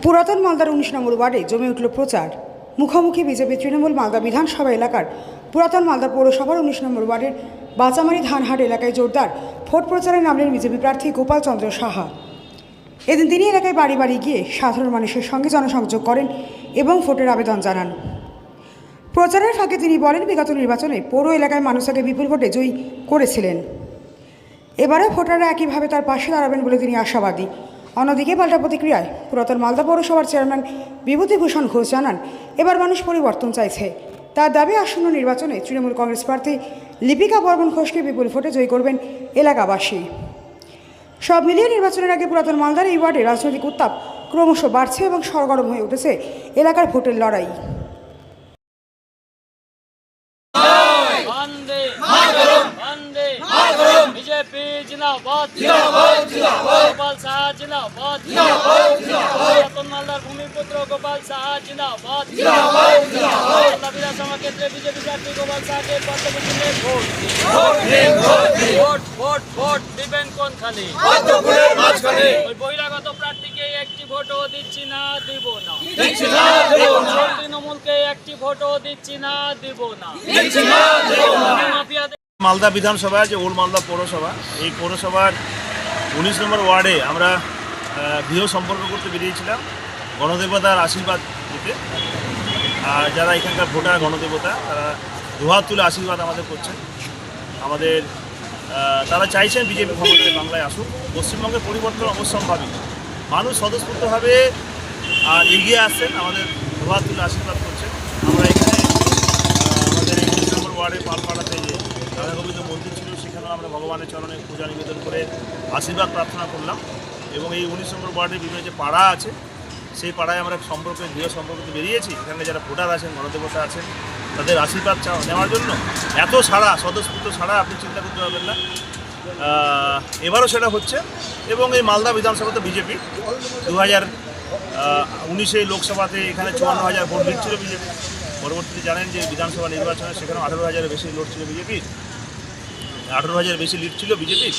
পুরাতন মালদার ১৯ নম্বর ওয়ার্ডে জমে উঠল প্রচার। মুখোমুখি বিজেপি তৃণমূল মালদা বিধানসভা এলাকার পুরাতন মালদা পৌরসভার ১৯ নম্বর ওয়ার্ডের বাচামারি ধানহাট এলাকায় জোরদার ভোট প্রচারে নামলেন বিজেপি প্রার্থী গোপাল চন্দ্র সাহা। এদিন তিনি এলাকায় বাড়ি বাড়ি গিয়ে সাধারণ মানুষের সঙ্গে জনসংযোগ করেন এবং ভোটের আবেদন জানান। প্রচারের ফাঁকে তিনি বলেন, বিগত নির্বাচনে পৌর এলাকায় মানুষ তাকে বিপুল ভোটে জয়ী করেছিলেন। এবারে ভোটাররা একইভাবে তার পাশে দাঁড়াবেন বলে তিনি আশাবাদী। অন্যদিকে পাল্টা প্রতিক্রিয়ায় পুরাতন মালদা পৌরসভার চেয়ারম্যান বিভূতিভূষণ ঘোষ জানান, এবার মানুষ পরিবর্তন চাইছে। তার দাবি, আসন্ন নির্বাচনে তৃণমূল কংগ্রেস প্রার্থী লিপিকা বর্মন ঘোষকে বিপুল ভোটে জয়ী করবেন এলাকাবাসী। সব মিলিয়ে নির্বাচনের আগে পুরাতন মালদার এই ওয়ার্ডে রাজনৈতিক উত্তাপ ক্রমশ বাড়ছে এবং সরগরম হয়ে উঠেছে এলাকার ভোটের লড়াই। बीजेपी जिंदाबाद जिंदाबाद जिंदाबाद गोपाल साहा जिंदाबाद जिंदाबाद जिंदाबाद मालदार भूमिपुत्र गोपाल साहा जिंदाबाद जिंदाबाद जिंदाबाद मालदा विधानसभा क्षेत्रे बीजेपी प्रार्थी गोपाल साहा के पद्मभूषणे भोट ভোট ভোট ভোট দিবেন কোন খালি পদ্মফুলের মাঝখানে ওই বহিরাগত প্রার্থীকে একটি ভোটও দিচ্ছি না দিব না দিচ্ছি না দেব না তৃণমূলকে একটি ভোটও দিচ্ছি না দিব না দিচ্ছি না দেব না মাফিয়া মালদা বিধানসভা যে ওল্ড মালদা পৌরসভা, এই পৌরসভার ১৯ নম্বর ওয়ার্ডে আমরা গৃহ সম্পর্ক করতে বেরিয়েছিলাম গণদেবতার আশীর্বাদ দিতে। আর যারা এখানকার ভোটার গণদেবতা, তারা দুহাত তুলে আশীর্বাদ আমাদের করছেন। আমাদের তারা চাইছেন বিজেপি ক্ষমতায় বাংলায় আসুক। পশ্চিমবঙ্গের পরিবর্তন অবশ্যম্ভাবী। মানুষ স্বতঃস্ফূর্তভাবে আর এগিয়ে আসছেন, আমাদের দুহাত তুলে আশীর্বাদ করছেন। আমরা এখানে আমাদের এই ১৯ নম্বর ওয়ার্ডে পালপাড়াতে যে রাধা গোবিন্দ মন্দির ছিল, সেখানেও আমরা ভগবানের চরণে পূজা নিবেদন করে আশীর্বাদ প্রার্থনা করলাম। এবং এই ১৯ নম্বর ওয়ার্ডের বিভিন্ন যে পাড়া আছে, সেই পাড়ায় আমরা গৃহ সম্পর্কে বেরিয়েছি। এখানে যারা ভোটার আছেন, গণদেবতা আছেন, তাদের আশীর্বাদ নেওয়ার জন্য এত সাড়া, স্বতঃস্ফূর্ত সাড়া আপনি চিন্তা করতে পারবেন না। এবারও সেটা হচ্ছে। এবং এই মালদা বিধানসভাতে বিজেপি 2019 লোকসভাতে এখানে ৫৪,০০০ ভোট দিচ্ছিল বিজেপি। পরবর্তীতে জানেন যে বিধানসভা নির্বাচনে সেখানে ১৮,০০০-এর বেশি লোড ছিল বিজেপির, ১৮,০০০ বেশি লিড ছিল বিজেপির।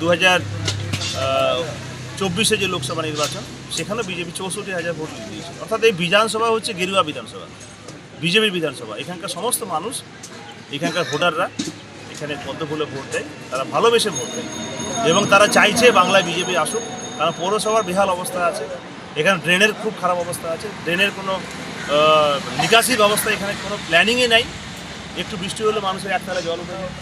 2024 যে লোকসভা নির্বাচন, সেখানেও বিজেপি ৬৪,০০০ ভোট দিয়েছিল। অর্থাৎ এই বিধানসভা হচ্ছে গেরুয়া বিধানসভা, বিজেপির বিধানসভা। এখানকার সমস্ত মানুষ, এখানকার ভোটাররা এখানে পদ্মফুলে ভোট দেয়, তারা ভালোবেসে ভোট দেয় এবং তারা চাইছে বাংলায় বিজেপি আসুক। কারণ পৌরসভার বেহাল অবস্থা আছে, এখানে ড্রেনের খুব খারাপ অবস্থা আছে, ড্রেনের কোনো নিকাশি ব্যবস্থা এখানে কোনো প্ল্যানিংই নাই। একটু বৃষ্টি হলে মানুষের একতলা জল উঠে যায়।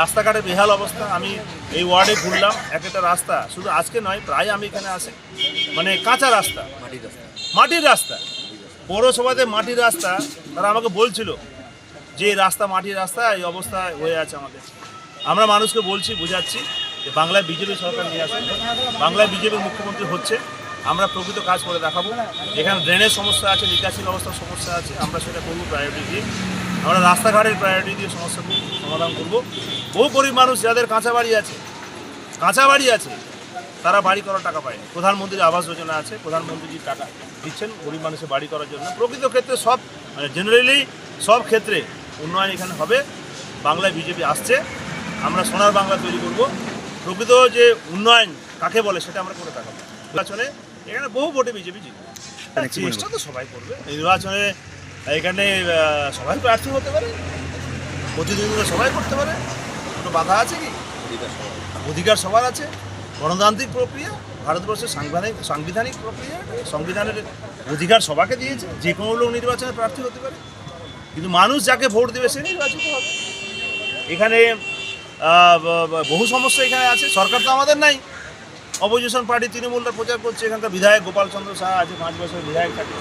রাস্তাঘাটের বেহাল অবস্থা। আমি এই ওয়ার্ডে ঘুরলাম, একটা রাস্তা শুধু আজকে নয়, প্রায় আমি এখানে আসি, মানে কাঁচা রাস্তা, মাটির রাস্তা। পৌরসভাতে মাটির রাস্তা, তারা আমাকে বলছিল যে রাস্তা মাটির রাস্তা, এই অবস্থা হয়ে আছে আমাদের। আমরা মানুষকে বলছি, বোঝাচ্ছি যে বাংলায় বিজেপি সরকার নিয়ে আসুন, বাংলায় বিজেপির মুখ্যমন্ত্রী হচ্ছে, আমরা প্রকৃত কাজ করে দেখাবো। এখানে ড্রেনের সমস্যা আছে, নিকাশি ব্যবস্থার সমস্যা আছে, আমরা সেটা করবো প্রায়োরিটি দিয়ে। আমরা রাস্তাঘাটের প্রায়োরিটি দিয়ে সমস্যা সমাধান করবো। বহু গরিব মানুষ যাদের কাঁচা বাড়ি আছে, তারা বাড়ি করার টাকা পায়নি। প্রধানমন্ত্রীর আবাস যোজনা আছে, প্রধানমন্ত্রী টাকা দিচ্ছেন গরিব মানুষের বাড়ি করার জন্য। প্রকৃত ক্ষেত্রে সব, মানে জেনারেলি সব ক্ষেত্রে উন্নয়ন এখানে হবে। বাংলায় বিজেপি আসছে, আমরা সোনার বাংলা তৈরি করব। প্রকৃত যে উন্নয়ন কাকে বলে সেটা আমরা করে দেখাবো। নির্বাচনে এখানে বহু ভোটে বিজেপি জিতবে, চেষ্টা তো সবাই করবে। নির্বাচনে এখানে সবাই প্রার্থী হতে পারে, প্রতিদ্বন্দ্বিতা সবাই করতে পারে, কোনো বাধা আছে কি? অধিকার সবার আছে। গণতান্ত্রিক প্রক্রিয়া, ভারতবর্ষের সাংবিধানিক প্রক্রিয়া, সংবিধানের অধিকার সবাইকে দিয়েছে। যে কোনো লোক নির্বাচনে প্রার্থী হতে পারে, কিন্তু মানুষ যাকে ভোট দেবে সে নির্বাচিত হবে। এখানে বহু সমস্যা এখানে আছে। সরকার তো আমাদের নাই, অপোজিশন পার্টি তৃণমূলরা প্রচার করছে। এখানকার বিধায়ক গোপাল চন্দ্র সাহা আছে, 5 বছর বিধায়ক থাকে,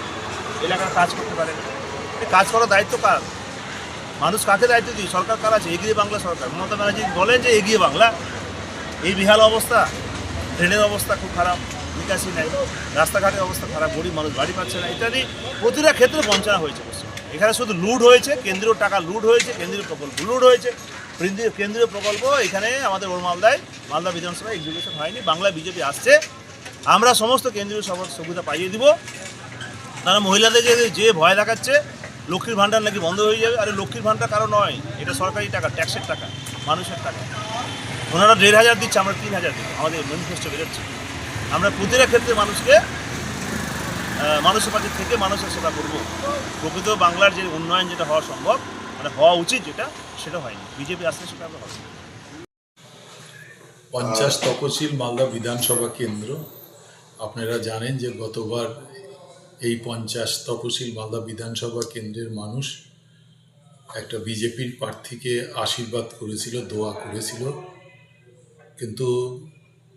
এলাকার কাজ করতে পারে। কাজ করার দায়িত্ব কার? মানুষ কাকে দায়িত্ব দিই? সরকার কার আছে? এগিয়ে বাংলা সরকার। মমতা ব্যানার্জি বলেন যে এগিয়ে বাংলা। এই বিহাল অবস্থা, ট্রেনের অবস্থা খুব খারাপ, নিকাশি নাই, রাস্তাঘাটের অবস্থা খারাপ, গরিব মানুষ বাড়ি পাচ্ছে না, ইত্যাদি প্রতিটা ক্ষেত্রে বঞ্চনা হয়েছে। এখানে শুধু লুট হয়েছে, কেন্দ্রীয় টাকা লুট হয়েছে, কেন্দ্রীয় প্রকল্প লুট হয়েছে। কেন্দ্রীয় প্রকল্প এখানে আমাদের ওর মালদা বিধানসভায় এক্সিকিউশন হয়নি। বাংলায় বিজেপি আসছে, আমরা সমস্ত কেন্দ্রীয় সুবিধা পাইয়ে দিব। তারা মহিলাদের যে ভয় দেখাচ্ছে লক্ষ্মীর ভাণ্ডার নাকি বন্ধ হয়ে যাবে, আরে লক্ষ্মীর ভাণ্ডার কারো নয়, এটা সরকারি টাকা, ট্যাক্সের টাকা, মানুষের টাকা। ওনারা ১,৫০০ দিচ্ছে, আমরা ৩,০০০ দিব। আমাদের ম্যানিফেস্টো বেরোচ্ছে। আমরা প্রতিটা ক্ষেত্রে মানুষকে মানুষের পাশে থেকে মানুষের সেবা করব। প্রকৃত বাংলার যে উন্নয়ন যেটা হওয়া সম্ভব, মানে হওয়া উচিত যেটা, সেটা হয়নি। বিজেপি আসলে সেটা হবে। 50 তপশিল মালদা বিধানসভা কেন্দ্র। আপনারা জানেন যে গতবার এই 50 তপশিল মালদা বিধানসভা কেন্দ্রের মানুষ একটা বিজেপির প্রার্থীকে আশীর্বাদ করেছিল, দোয়া করেছিল। কিন্তু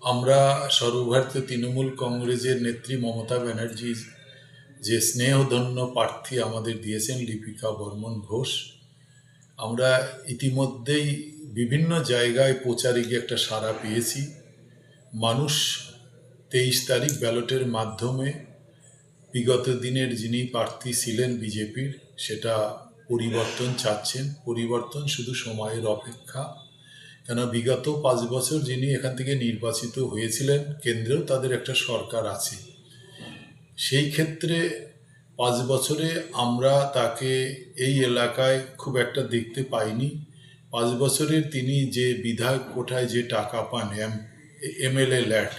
আমরা সর্বভারতীয় তৃণমূল কংগ্রেসের নেত্রী মমতা ব্যানার্জি যে স্নেহধন্য প্রার্থী আমাদের দিয়েছেন লিপিকা বর্মন ঘোষ, আমরা ইতিমধ্যেই বিভিন্ন জায়গায় প্রচারে গিয়ে একটা সাড়া পেয়েছি। মানুষ 23 তারিখ ব্যালটের মাধ্যমে বিগত দিনের যিনি প্রার্থী ছিলেন বিজেপির, সেটা পরিবর্তন চাচ্ছেন। পরিবর্তন শুধু সময়ের অপেক্ষা, কেন বিগত 5 বছর যিনি এখান থেকে নির্বাচিত হয়েছিলেন, কেন্দ্রেও তাদের একটা সরকার আছে। সেই ক্ষেত্রে 5 বছরে আমরা তাকে এই এলাকায় খুব একটা দেখতে পাইনি। 5 বছরের তিনি যে বিধায়ক কোটায় যে টাকা পান, এমএলএ ল্যাট,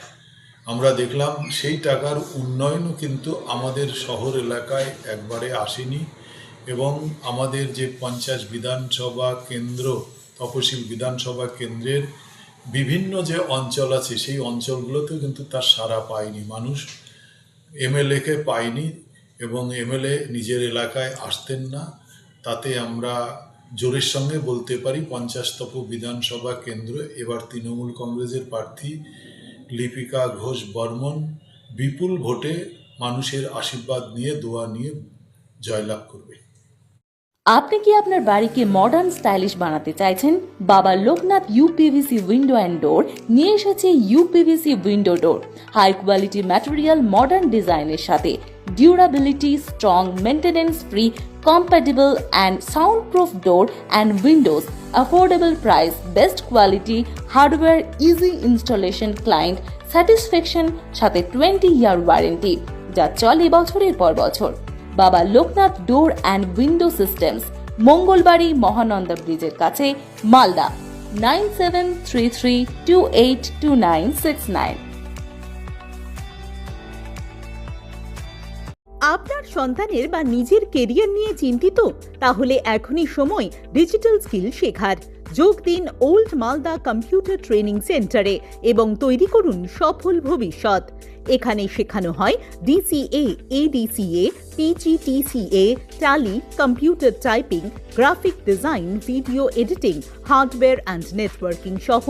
আমরা দেখলাম সেই টাকার উন্নয়নও কিন্তু আমাদের শহর এলাকায় একবারে আসেনি। এবং আমাদের যে 50 বিধানসভা কেন্দ্র, তপশিল বিধানসভা কেন্দ্রের বিভিন্ন যে অঞ্চল আছে, সেই অঞ্চলগুলোতেও কিন্তু তার সাড়া পায়নি। মানুষ এমএলএকে পায়নি এবং এমএলএ নিজের এলাকায় আসতেন না। তাতে আমরা জোরের সঙ্গে বলতে পারি 50তম বিধানসভা কেন্দ্র এবার তৃণমূল কংগ্রেসের প্রার্থী লিপিকা ঘোষ বর্মন বিপুল ভোটে মানুষের আশীর্বাদ নিয়ে, দোয়া নিয়ে জয়লাভ করবে। আপনি কি আপনার বাড়িকে মডার্ন স্টাইলিশ বানাতে চাইছেন? বাবা Loknath uPVC window and door নিয়ে এসেছে ইউপিভিসি উইন্ডো ডোর। হাই কোয়ালিটি ম্যাটেরিয়াল, মডার্ন ডিজাইনের সাথে durability, strong, maintenance free, compatible and soundproof door and windows, affordable price, best quality, hardware, easy installation, client satisfaction, সাথে 20-year warranty যা চলে বছরের পর বছর। বাবা Loknath door and window systems, Mangalbari Mahananda ব্রিজের কাছে, মালদা। 9733282969। আপনার সন্তানের বা নিজের কেরিয়ার নিয়ে চিন্তিত? তাহলে এখনই সময় ডিজিটাল স্কিল শেখার। যোগ দিন ওল্ড মালদা কম্পিউটার ট্রেনিং সেন্টারে এবং তৈরি করুন সফল ভবিষ্যৎ। এখানে শেখানো হয় DCA, ADCA, PGTCA, Tally, computer typing, graphic design, video editing, hardware and networking সহ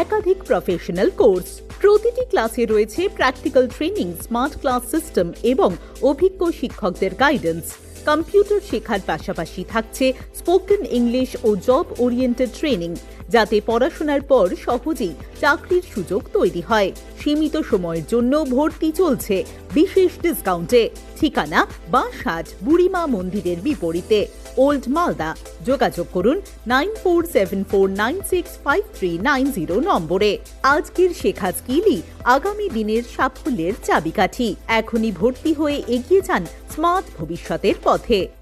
একাধিক প্রফেশনাল কোর্স। প্রতিটি ক্লাসে রয়েছে practical training, smart class system এবং অভিজ্ঞ শিক্ষকদের গাইডেন্স। কম্পিউটার শেখার পাশাপাশি থাকছে স্পোকেন ইংলিশ ও জব ওরিয়েন্টেড ট্রেনিং, যাতে পড়াশোনার পর সহজেই চাকরির সুযোগ তৈরি হয়। সীমিত সময়ের জন্য ভর্তি চলছে বিশেষ ডিসকাউন্টে। ঠিকানা বাঁশহাট বুড়িমা মন্দিরের বিপরীতে, ওল্ড মালদা। যোগাযোগ করুন 9474965390 নম্বরে। আজকের শেখা স্কিলই আগামী দিনের সাফল্যের চাবিকাঠি। এখনই ভর্তি হয়ে এগিয়ে যান স্মার্ট ভবিষ্যতের পথে।